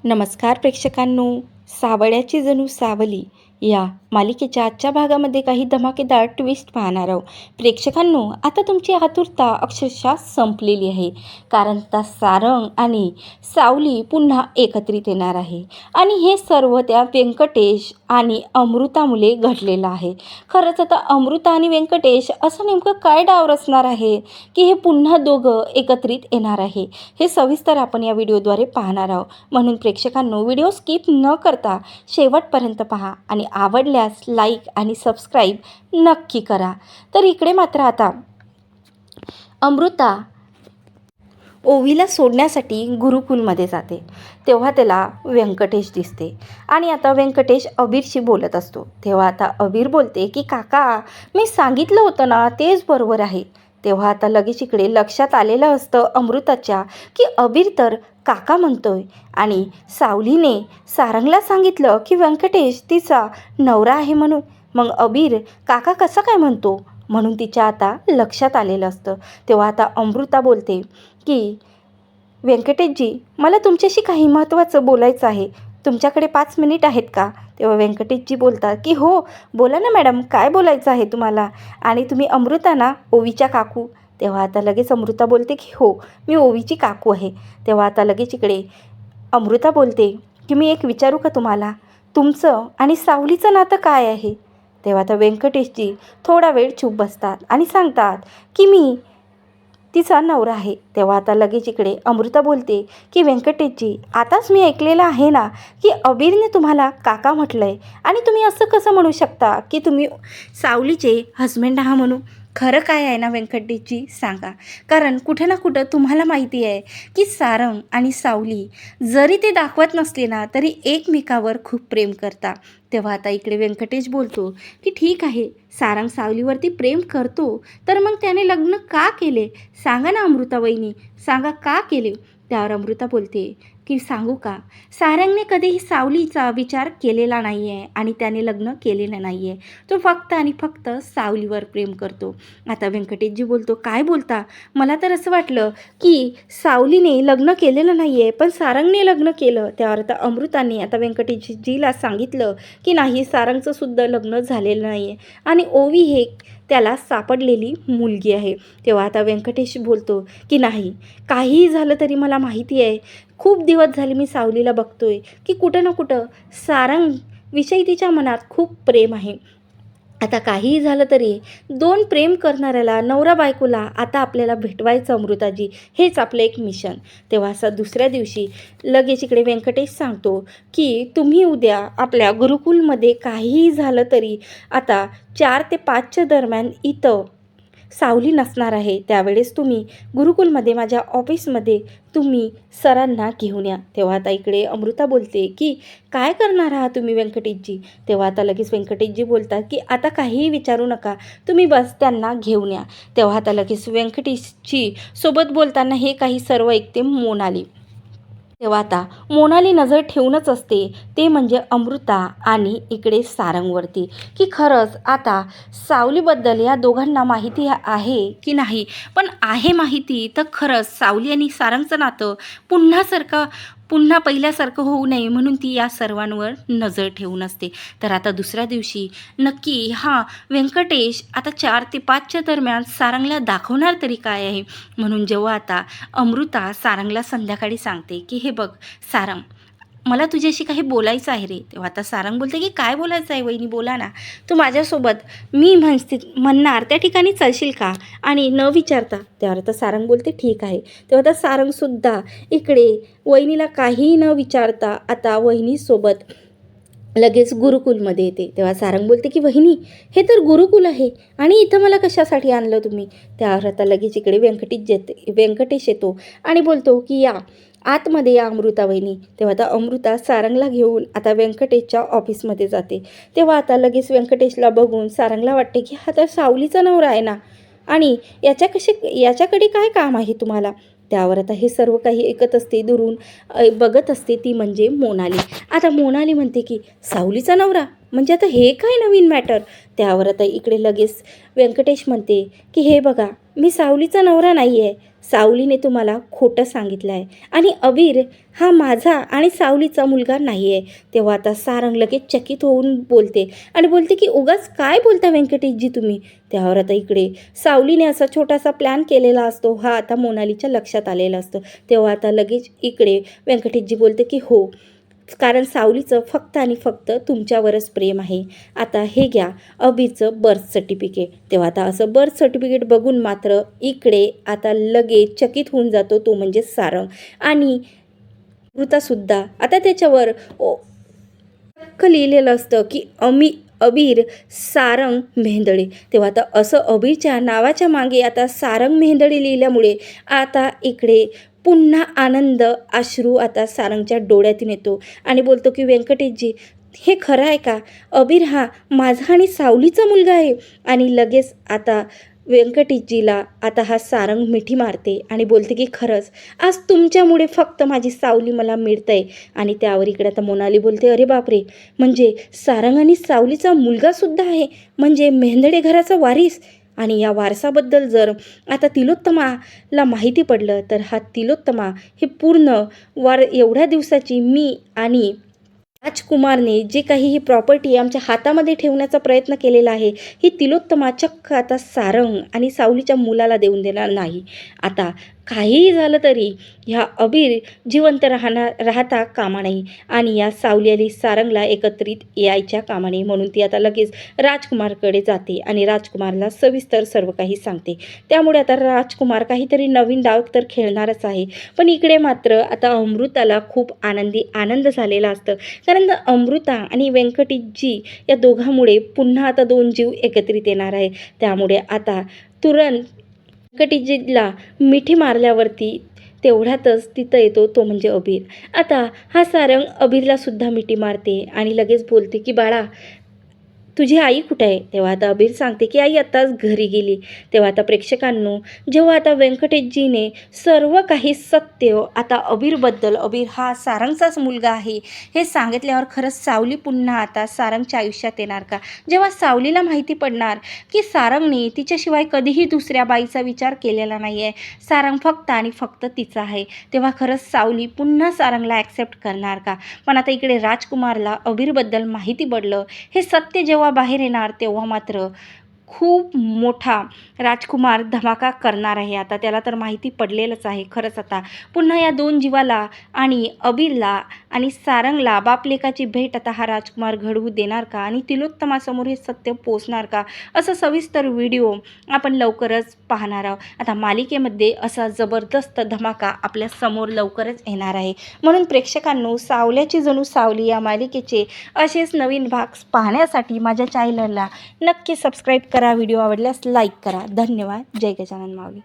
नमस्कार प्रेक्षकांनो, सावळ्याची जणू सावली या मालिकेच्या आजच्या भागामध्ये काही धमाकेदार ट्विस्ट पाहणार आहोत. प्रेक्षकांनो, आता तुमची आतुरता अक्षरशः संपलेली आहे, कारण आता सारंग आणि सावली पुन्हा एकत्रित येणार आहे आणि हे सर्व त्या व्यंकटेश आणि अमृतामुळे घडलेलं आहे. खरंच आता अमृता आणि व्यंकटेश असं नेमकं काय डाव रचणार आहे की हे पुन्हा दोघं एकत्रित येणार आहे, हे सविस्तर आपण या व्हिडिओद्वारे पाहणार आहोत. म्हणून प्रेक्षकांनो, व्हिडिओ स्किप न करता शेवटपर्यंत पहा आणि आवडल्यास लाईक आणि सबस्क्राईब नक्की करा. तर इकडे मात्र आता अमृता ओवीला सोडण्यासाठी गुरुकुलमध्ये जाते, तेव्हा त्याला व्यंकटेश दिसते आणि आता व्यंकटेश अबीरशी बोलत असतो. तेव्हा आता अबीर बोलते की काका, मी सांगितलं होतं ना, तेच बरोबर आहे. तेव्हा आता लगेच इकडे लक्षात आलेलं असतं अमृताच्या की अबीर तर काका म्हणतोय आणि सावलीने सारंगला सांगितलं की व्यंकटेश तिचा नवरा आहे म्हणून. मग अबीर काका कसा काय म्हणतो म्हणून तिच्या आता लक्षात आलेलं असतं. तेव्हा आता अमृता बोलते की व्यंकटेशजी, मला तुमच्याशी काही महत्त्वाचं बोलायचं आहे. तुमच्याकडे 5 मिनिट आहेत का? तेव्हा व्यंकटेशजी बोलतात की हो, बोला ना मॅडम, काय बोलायचं आहे तुम्हाला? आणि तुम्ही अमृता ना, ओवीच्या काकू? तेव्हा आता लगेच अमृता बोलते की हो, मी ओवीची काकू आहे. तेव्हा आता लगेच इकडे अमृता बोलते की मी एक विचारू का तुम्हाला? तुमचं आणि सावलीचं नातं काय आहे? तेव्हा आता व्यंकटेशजी थोडा वेळ चूप बसतात आणि सांगतात की मी तिचा नवरा आहे. तेव्हा आता लगेच इकडे अमृता बोलते की व्यंकटेशजी, आताच मी ऐकलेलं आहे ना की अबीरने तुम्हाला काका म्हटलं आहे आणि तुम्ही असं कसं म्हणू शकता की तुम्ही सावलीचे हजबंड आहात म्हणून? खरं काय आहे ना व्यंकटेशजी, सांगा. कारण कुठं ना कुठं तुम्हाला माहिती आहे की सारंग आणि सावली जरी ते दाखवत नसले ना, तरी एकमेकावर खूप प्रेम करता. तेव्हा आता इकडे व्यंकटेश बोलतो की ठीक आहे, सारंग सावलीवरती प्रेम करतो, तर मग त्याने लग्न का केले? सांगा ना अमृता वहिनी, सांगा का केले? त्यावर अमृता बोलते की सांगू का, सारंगने कधीही सावलीचा विचार केलेला नाही आहे आणि त्याने लग्न केलेलं नाही आहे. तो फक्त आणि फक्त सावलीवर प्रेम करतो. आता व्यंकटेशजी बोलतो, काय बोलता? मला तर असं वाटलं की सावलीने लग्न केलेलं नाही आहे, पण सारंगने लग्न केलं. त्यावर आता अमृताने आता व्यंकटेशजीला सांगितलं की नाही, सारंगचं सुद्धा लग्न झालेलं नाही आहे आणि ओवी हे त्याला सापडलेली मुलगी आहे. तेव्हा आता व्यंकटेश बोलतो की नाही, काहीही झालं तरी मला माहिती आहे, खूप दिवस झाले मी सावलीला बघतोय की कुठं ना कुठं सारंगविषयी तिच्या मनात खूप प्रेम आहे. आता काहीही झालं तरी 2 प्रेम करणाऱ्याला, नवरा बायकोला आता आपल्याला भेटवायचं अमृताजी, हेच आपलं एक मिशन. तेव्हा असं दुसऱ्या दिवशी लगेच इकडे व्यंकटेश सांगतो की तुम्ही उद्या आपल्या गुरुकुलमध्ये काहीही झालं तरी आता 4 ते 5च्या दरम्यान इथं सावली नसणार आहे. त्यावेळेस तुम्ही गुरुकुलमध्ये माझ्या ऑफिसमध्ये तुम्ही सरांना घेऊन या. तेव्हा आता इकडे अमृता बोलते की काय करणार आहात तुम्ही व्यंकटेशजी? तेव्हा आता लगेच व्यंकटेशजी बोलतात की आता काहीही विचारू नका, तुम्ही बस त्यांना घेऊन या. तेव्हा आता लगेच व्यंकटेशजी सोबत बोलताना हे काही सर्व ऐकते मोनाली. तेव्हा आता मोनाली नजर ठेवूनच असते, ते म्हणजे अमृता आणि इकडे सारंगवरती, की खरंच आता सावलीबद्दल या दोघांना माहिती आहे की नाही. पण आहे माहिती तर खरंच सावली आणि सारंगचं नातं पुन्हा पहिल्यासारखं होऊ नये म्हणून ती या सर्वांवर नजर ठेवून असते. तर आता दुसऱ्या दिवशी नक्की व्यंकटेश आता 4 ते 5च्या दरम्यान सारंगला दाखवणार तरी काय आहे. म्हणून जेव्हा आता अमृता सारंगला संध्याकाळी सांगते की हे बघ सारंग, मला तुझ्याशी काही बोलायचं आहे रे. तेव्हा आता सारंग बोलते की काय बोलायचं आहे वहिनी, बोला ना. तू माझ्यासोबत मी म्हणणार त्या ठिकाणी चालशील का आणि न विचारता? त्यावर आता सारंग बोलते ठीक आहे. तेव्हा आता सारंगसुद्धा इकडे वहिनीला काहीही न विचारता आता वहिनीसोबत लगेच गुरुकुलमध्ये येते. तेव्हा सारंग बोलते की वहिनी, हे तर गुरुकुल आहे आणि इथं मला कशासाठी आणलं तुम्ही? त्यावर आता लगेच इकडे व्यंकटेश येतो आणि बोलतो की या आतमध्ये या अमृता वहिनी. तेव्हा आता अमृता सारंगला घेऊन आता व्यंकटेशच्या ऑफिसमध्ये जाते. तेव्हा आता लगेच व्यंकटेशला बघून सारंगला वाटते की हा तर सावलीचा नवरा आहे ना, आणि याच्याकडे काय काम आहे तुम्हाला? त्यावर आता हे सर्व काही ऐकत असते, दुरून बघत असते ती म्हणजे मोनाली. आता मोनाली म्हणते की सावलीचा नवरा म्हणजे आता हे काय नवीन मॅटर? त्यावर आता इकडे लगेच व्यंकटेश म्हणते की हे बघा, मी सावलीचा नवरा नाही आहे. सावलीने तुम्हाला खोटं सांगितलं आहे आणि अबीर हा माझा आणि सावलीचा मुलगा नाही आहे. तेव्हा आता सारंग लगेच चकित होऊन बोलते आणि बोलते की उगाच काय बोलता व्यंकटेशजी तुम्ही. त्यावर आता इकडे सावलीने असा छोटासा प्लॅन केलेला असतो, हा आता मोनालीच्या लक्षात आलेला असतो. तेव्हा आता लगेच इकडे व्यंकटेशजी बोलते की हो, कारण सावलीचं फक्त आणि फक्त तुमच्यावरच प्रेम आहे. आता हे घ्या अबीरचं बर्थ सर्टिफिकेट. तेव्हा आता असं बर्थ सर्टिफिकेट बघून मात्र इकडे आता लगेच चकित होऊन जातो तो म्हणजे सारंग. आणि अमृतासुद्धा आता त्याच्यावर लिहिलेलं असतं की अबीर सारंग मेहेंदळे. तेव्हा आता असं अबीरच्या नावाच्या मागे आता सारंग मेहेंदळे लिहिल्यामुळे आता इकडे पुन्हा आनंद अश्रू आता सारंगच्या डोळ्यातून येतो आणि बोलतो की व्यंकटेशजी हे खरं आहे का? अबीर हा माझा आणि सावलीचा मुलगा आहे. आणि लगेच आता व्यंकटेशजीला आता हा सारंग मिठी मारते आणि बोलते की खरंच आज तुमच्यामुळे फक्त माझी सावली मला मिळतंय. आणि त्यावर इकडे आता मोनाली बोलते अरे बापरे, म्हणजे सारंग आणि सावलीचा मुलगासुद्धा आहे, म्हणजे मेहेंदळे घराचा वारीस. आणि या वारसाबद्दल जर आता तिलोत्तमाला माहिती पडलं तर हा तिलोत्तमा हे पूर्ण एवढ्या दिवसाची मी आणि राजकुमारने जे काही ही प्रॉपर्टी आमच्या हातामध्ये ठेवण्याचा प्रयत्न केलेला आहे, ही तिलोत्तमा चक्क आता सारंग आणि सावलीच्या मुलाला देऊन देणार नाही. आता काहीही झालं तरी ह्या अबीर जिवंत राहता कामा नये आणि या सावली आणि सारंगला एकत्रित यायच्या कामा नये. म्हणून ती आता लगेच राजकुमारकडे जाते आणि राजकुमारला सविस्तर सर्व काही सांगते. त्यामुळे आता राजकुमार काहीतरी नवीन डाव तर खेळणारच आहे. पण इकडे मात्र आता अमृताला खूप आनंद झालेला असतं, कारण अमृता आणि व्यंकटेशजी या दोघांमुळे पुन्हा आता दोन जीव एकत्रित येणार आहे. त्यामुळे आता तुरंत व्यंकटेशजीला मिठी मारल्यावरती तेवढ्यातच तिथं येतो तो म्हणजे अबीर. आता हा सारंग अबीरला सुद्धा मिठी मारते आणि लगेच बोलते की बाळा तुझी आई कुठे आहे? तेव्हा आता अबीर सांगते की आई आत्ताच घरी गेली. तेव्हा आता प्रेक्षकांनो, जेव्हा आता व्यंकटेशजीने सर्व काही सत्य आता अबीर हा सारंगचाच मुलगा आहे हे सांगितल्यावर खरंच सावली पुन्हा आता सारंगच्या आयुष्यात येणार का? जेव्हा सावलीला माहिती पडणार की सारंगने तिच्याशिवाय कधीही दुसऱ्या बाईचा विचार केलेला नाही आहे, सारंग फक्त आणि फक्त तिचा आहे, तेव्हा खरंच सावली पुन्हा सारंगला ॲक्सेप्ट करणार का? पण आता इकडे राजकुमारला अबीरबद्दल माहिती पडलं, हे सत्य जेव्हा बाहेर येणार तेव्हा मात्र खूप मोठा राजकुमार धमाका करणार आहे. आता त्याला तर माहिती पडलेलंच आहे. खरंच आता पुन्हा या दोन जीवाला आणि अबीरला आणि सारंगला बापलेकाची भेट आता हा राजकुमार घडवू देणार का आणि तिलोत्तमासमोर हे सत्य पोचणार का, असं सविस्तर व्हिडिओ आपण लवकरच पाहणार आहोत. आता मालिकेमध्ये असा जबरदस्त धमाका आपल्या समोर लवकरच येणार आहे. म्हणून प्रेक्षकांनो, सावल्याची जणू सावली या मालिकेचे असेच नवीन भाग पाहण्यासाठी माझ्या चॅनलला नक्की सबस्क्राईब करा. व्हिडिओ आवडल्यास लाईक करा. धन्यवाद. जय गजानन माऊली.